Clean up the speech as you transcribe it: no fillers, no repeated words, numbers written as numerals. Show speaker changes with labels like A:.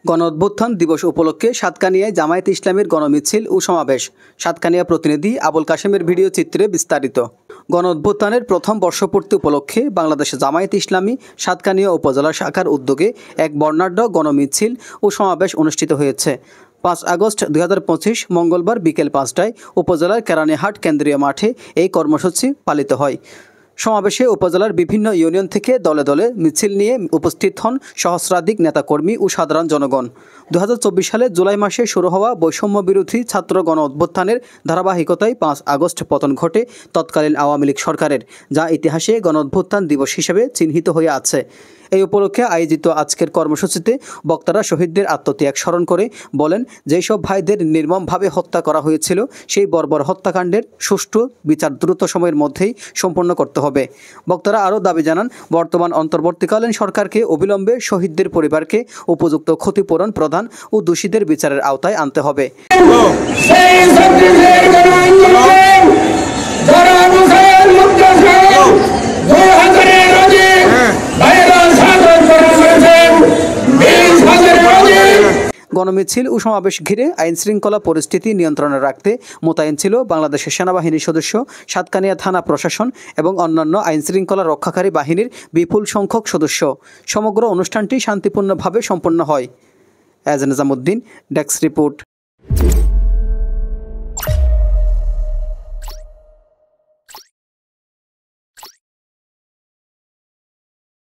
A: গণঅভ্যুত্থান দিবস উপলক্ষে সাতকানিয়ায় জামায়াতে ইসলামীর গণমিছিল ও সমাবেশ। সাতকানিয়া প্রতিনিধি আবুল কাশেমের ভিডিও চিত্রে বিস্তারিত। গণঅভ্যুত্থানের প্রথম বর্ষপূর্তি উপলক্ষে বাংলাদেশ জামায়াতে ইসলামী সাতকানিয়া উপজেলা শাখার উদ্যোগে এক বর্ণাঢ্য গণমিছিল ও সমাবেশ অনুষ্ঠিত হয়েছে। 5 আগস্ট 2025 মঙ্গলবার বিকেল 5টায় উপজেলার কেরানীহাট কেন্দ্রীয় মাঠে এই কর্মসূচি পালিত হয়। সমাবেশে উপজেলার বিভিন্ন ইউনিয়ন থেকে দলে দলে মিছিল নিয়ে উপস্থিত হন সহস্রাধিক নেতাকর্মী ও সাধারণ জনগণ। 2024 সালে জুলাই মাসে শুরু হওয়া বৈষম্য বিরোধী ছাত্র গণ অভ্যুত্থানের ধারাবাহিকতায় 5 আগস্ট পতন ঘটে তৎকালীন আওয়ামী লীগ সরকারের, যা ইতিহাসে গণ অভ্যুত্থান দিবস হিসেবে চিহ্নিত হয়ে আছে। এই উপলক্ষে আয়োজিত আজকের কর্মসূচিতে বক্তারা শহীদদের আত্মত্যাগ স্মরণ করে বলেন, যেসব ভাইদের নির্মমভাবে হত্যা করা হয়েছিল সেই বর্বর হত্যাকাণ্ডের সুষ্ঠু বিচার দ্রুত সময়ের মধ্যেই সম্পন্ন করতে হবে। বক্তারা আরও দাবি জানান, বর্তমান অন্তর্বর্তীকালীন সরকারকে অবিলম্বে শহীদদের পরিবারকে উপযুক্ত ক্ষতিপূরণ প্রদান ও দোষীদের বিচারের আওতায় আনতে হবে। গণমিছিল ও সমাবেশ ঘিরে আইনশৃঙ্খলা পরিস্থিতি নিয়ন্ত্রণে রাখতে মোতায়েন ছিল বাংলাদেশের সেনাবাহিনীর সদস্য, সাতকানিয়া থানা প্রশাসন এবং অন্যান্য আইনশৃঙ্খলা রক্ষাকারী বাহিনীর বিপুল সংখ্যক সদস্য। সমগ্র অনুষ্ঠানটি শান্তিপূর্ণভাবে সম্পন্ন হয়। এজ নিজামুদ্দিন, ডেস্ক রিপোর্ট।